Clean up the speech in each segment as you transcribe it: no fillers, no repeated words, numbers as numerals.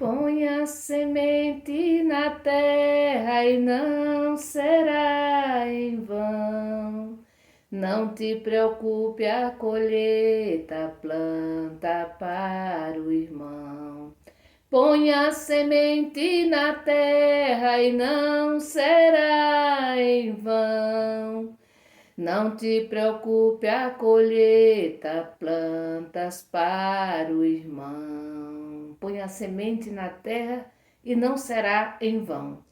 Põe a semente na terra e não será em vão. Não te preocupe, a colheita planta para o irmão. Põe a semente na terra e não será em vão. Não te preocupe, a colheita plantas para o irmão. Põe a semente na terra e não será em vão.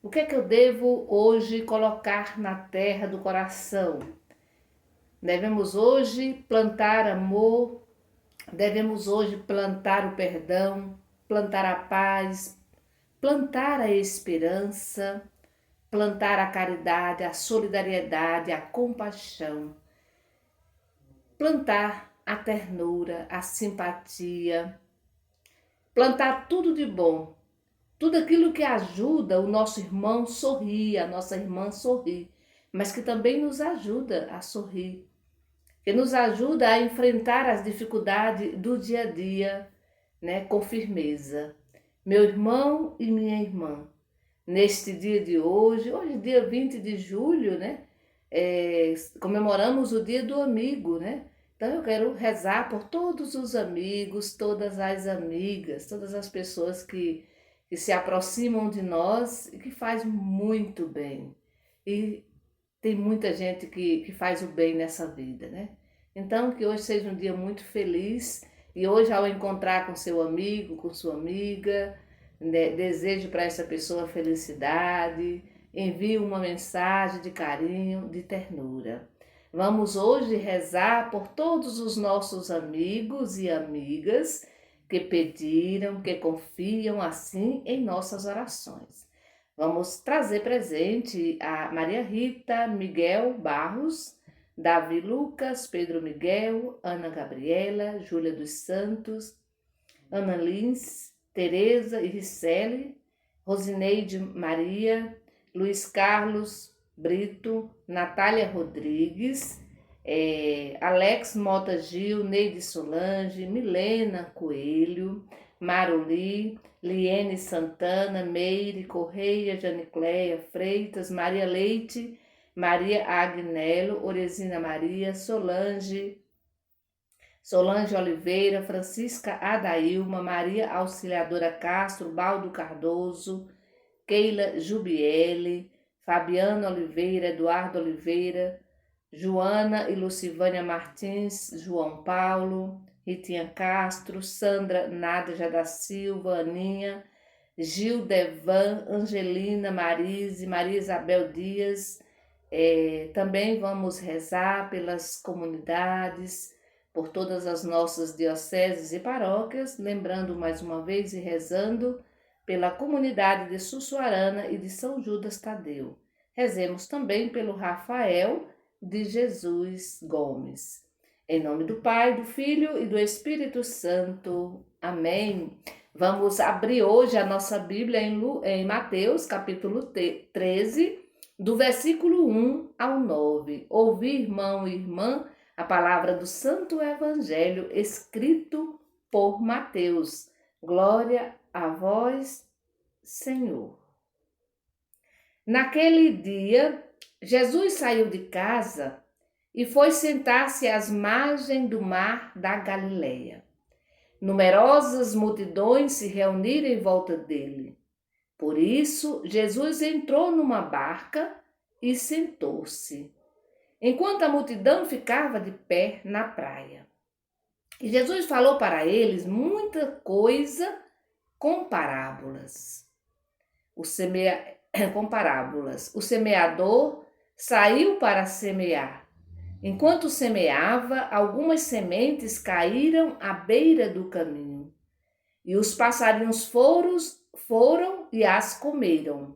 O que é que eu devo hoje colocar na terra do coração? Devemos hoje plantar amor, devemos hoje plantar o perdão, plantar a paz, plantar a esperança, plantar a caridade, a solidariedade, a compaixão, plantar a ternura, a simpatia, plantar tudo de bom, tudo aquilo que ajuda o nosso irmão a sorrir, a nossa irmã a sorrir, mas que também nos ajuda a sorrir, que nos ajuda a enfrentar as dificuldades do dia a dia, né, com firmeza. Meu irmão e minha irmã, neste dia de hoje, dia 20 de julho, né? Comemoramos o dia do amigo, né? Então eu quero rezar por todos os amigos, todas as amigas, todas as pessoas que se aproximam de nós e que faz muito bem. E tem muita gente que faz o bem nessa vida, né? Então que hoje seja um dia muito feliz e hoje ao encontrar com seu amigo, com sua amiga, desejo para essa pessoa felicidade, envie uma mensagem de carinho, de ternura. Vamos hoje rezar por todos os nossos amigos e amigas que pediram, que confiam assim em nossas orações. Vamos trazer presente a Maria Rita, Miguel Barros, Davi Lucas, Pedro Miguel, Ana Gabriela, Júlia dos Santos, Ana Lins, Tereza e Ricelli, Rosineide Maria, Luiz Carlos Brito, Natália Rodrigues, Alex Mota Gil, Neide Solange, Milena Coelho, Maruli, Liene Santana, Meire Correia, Janicleia Freitas, Maria Leite, Maria Agnello, Oresina Maria, Solange Oliveira, Francisca Adailma, Maria Auxiliadora Castro, Baldo Cardoso, Keila Jubiele, Fabiana Oliveira, Eduardo Oliveira, Joana e Lucivânia Martins, João Paulo, Ritinha Castro, Sandra Nádia da Silva, Aninha, Gil Devan, Angelina Marise, Maria Isabel Dias. Também vamos rezar pelas comunidades, por todas as nossas dioceses e paróquias, lembrando mais uma vez e rezando pela comunidade de Sussuarana e de São Judas Tadeu. Rezemos também pelo Rafael de Jesus Gomes. Em nome do Pai, do Filho e do Espírito Santo. Amém. Vamos abrir hoje a nossa Bíblia em Mateus, capítulo 13, do versículo 1 ao 9. Ouvi, irmão e irmã, a palavra do Santo Evangelho escrito por Mateus. Glória a vós, Senhor. Naquele dia, Jesus saiu de casa e foi sentar-se às margens do mar da Galileia. Numerosas multidões se reuniram em volta dele. Por isso, Jesus entrou numa barca e sentou-se, enquanto a multidão ficava de pé na praia. E Jesus falou para eles muita coisa com parábolas. Com parábolas. O semeador saiu para semear. Enquanto semeava, algumas sementes caíram à beira do caminho. E os passarinhos foram e as comeram.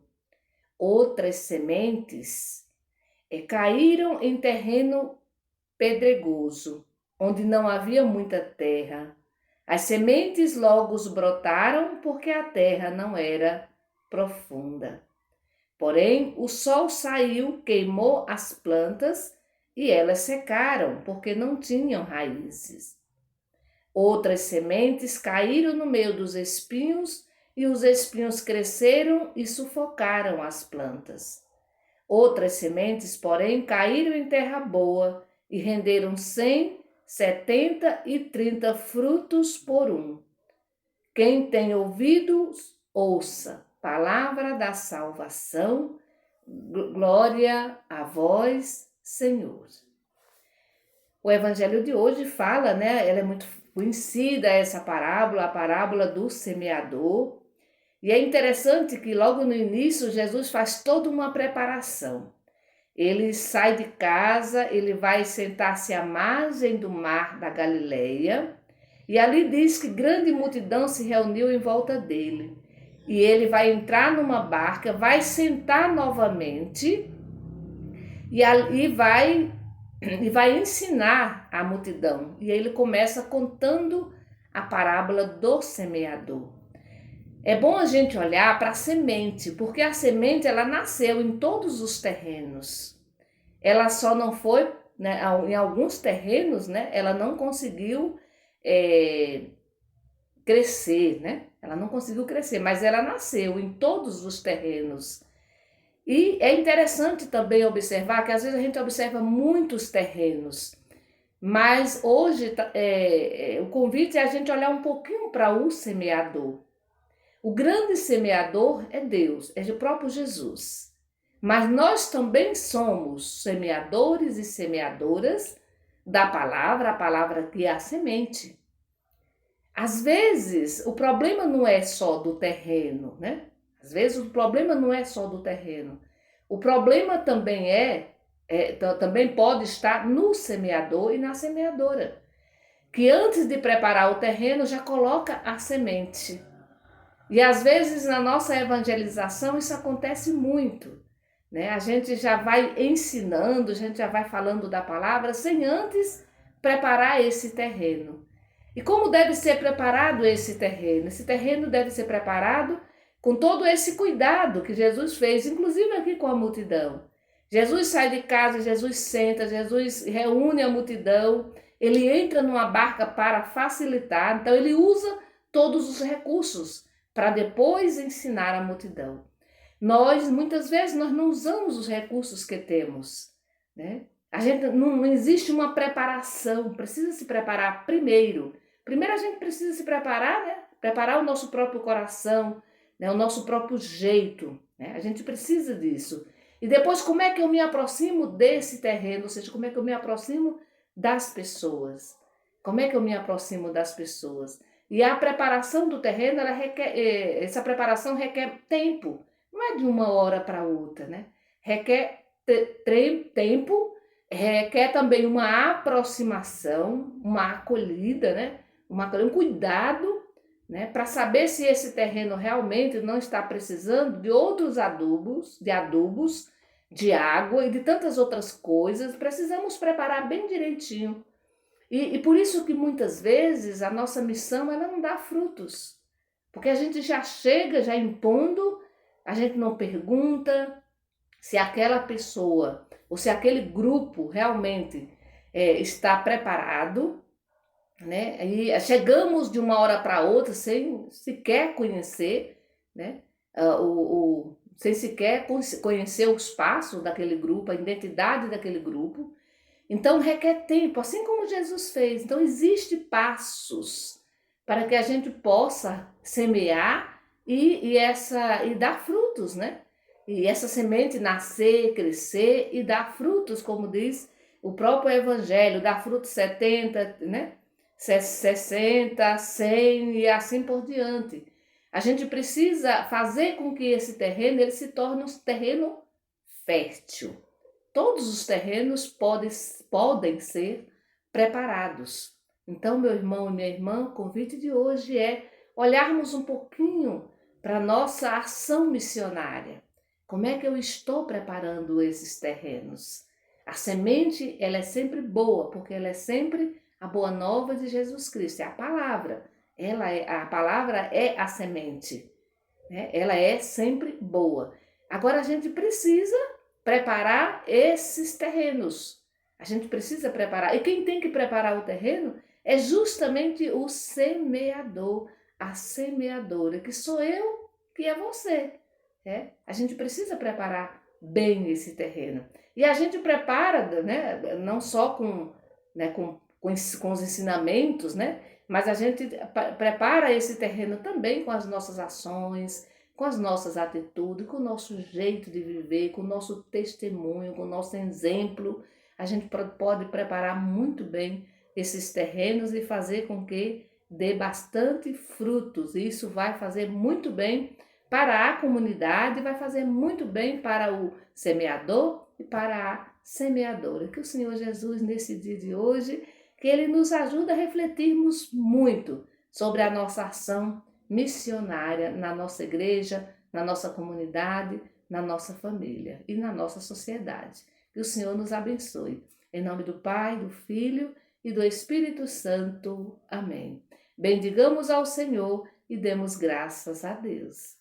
Outras sementes caíram em terreno pedregoso, onde não havia muita terra. As sementes logo brotaram porque a terra não era profunda. Porém, o sol saiu, queimou as plantas e elas secaram porque não tinham raízes. Outras sementes caíram no meio dos espinhos e os espinhos cresceram e sufocaram as plantas. Outras sementes, porém, caíram em terra boa e renderam 100, 70 e 30 frutos por um. Quem tem ouvidos, ouça. Palavra da salvação. Glória a vós, Senhor. O evangelho de hoje fala, né? Ela é muito conhecida, essa parábola, a parábola do semeador. E é interessante que logo no início Jesus faz toda uma preparação. Ele sai de casa, ele vai sentar-se à margem do mar da Galileia, e ali diz que grande multidão se reuniu em volta dele. E ele vai entrar numa barca, vai sentar novamente e vai ensinar a multidão. E ele começa contando a parábola do semeador. É bom a gente olhar para a semente, porque a semente ela nasceu em todos os terrenos. Ela só não foi, né, em alguns terrenos, né, ela não conseguiu crescer, né? Ela não conseguiu crescer, mas ela nasceu em todos os terrenos. E é interessante também observar que às vezes a gente observa muitos terrenos, mas hoje o convite é a gente olhar um pouquinho para o semeador. O grande semeador é Deus, é o próprio Jesus. Mas nós também somos semeadores e semeadoras da palavra, a palavra que é a semente. Às vezes, o problema não é só do terreno, né? Às vezes, o problema não é só do terreno. O problema também também pode estar no semeador e na semeadora, que antes de preparar o terreno já coloca a semente. E às vezes na nossa evangelização isso acontece muito, né? A gente já vai ensinando, a gente já vai falando da palavra sem antes preparar esse terreno. E como deve ser preparado esse terreno? Esse terreno deve ser preparado com todo esse cuidado que Jesus fez, inclusive aqui com a multidão. Jesus sai de casa, Jesus senta, Jesus reúne a multidão, ele entra numa barca para facilitar, então ele usa todos os recursos para depois ensinar a multidão. Muitas vezes, nós não usamos os recursos que temos, né? A gente não existe uma preparação, precisa se preparar primeiro. Primeiro a gente precisa se preparar, né? Preparar o nosso próprio coração, né? O nosso próprio jeito, né? A gente precisa disso. E depois, como é que eu me aproximo desse terreno? Ou seja, como é que eu me aproximo das pessoas? Como é que eu me aproximo das pessoas? E a preparação do terreno, essa preparação requer tempo. Não é de uma hora para outra, né? Requer tempo, requer também uma aproximação, uma acolhida, né? Um cuidado, né? Para saber se esse terreno realmente não está precisando de outros adubos, de água e de tantas outras coisas. Precisamos preparar bem direitinho. E por isso que muitas vezes a nossa missão ela não dá frutos. Porque a gente já chega, já impondo, a gente não pergunta se aquela pessoa ou se aquele grupo realmente está preparado, né? E chegamos de uma hora para outra sem sequer conhecer, né? Sem sequer conhecer o espaço daquele grupo, a identidade daquele grupo. Então requer tempo, assim como Jesus fez. Então existem passos para que a gente possa semear e dar frutos, né? E essa semente nascer, crescer e dar frutos, como diz o próprio Evangelho, dar frutos 70, né? 60, 100 e assim por diante. A gente precisa fazer com que esse terreno ele se torne um terreno fértil. Todos os terrenos podem ser preparados. Então, meu irmão e minha irmã, o convite de hoje é olharmos um pouquinho para a nossa ação missionária. Como é que eu estou preparando esses terrenos? A semente, ela é sempre boa, porque ela é sempre a boa nova de Jesus Cristo. É a palavra. A palavra é a semente, né? Ela é sempre boa. Agora a gente precisa preparar esses terrenos. A gente precisa preparar. E quem tem que preparar o terreno é justamente o semeador, a semeadora, que sou eu, que é você. A gente precisa preparar bem esse terreno. E a gente prepara, né, não só com os ensinamentos, né, mas a gente prepara esse terreno também com as nossas ações, com as nossas atitudes, com o nosso jeito de viver, com o nosso testemunho, com o nosso exemplo. A gente pode preparar muito bem esses terrenos e fazer com que dê bastante frutos. E isso vai fazer muito bem para a comunidade, vai fazer muito bem para o semeador e para a semeadora. Que o Senhor Jesus, nesse dia de hoje, que Ele nos ajude a refletirmos muito sobre a nossa ação missionária na nossa igreja, na nossa comunidade, na nossa família e na nossa sociedade. Que o Senhor nos abençoe. Em nome do Pai, do Filho e do Espírito Santo. Amém. Bendigamos ao Senhor e demos graças a Deus.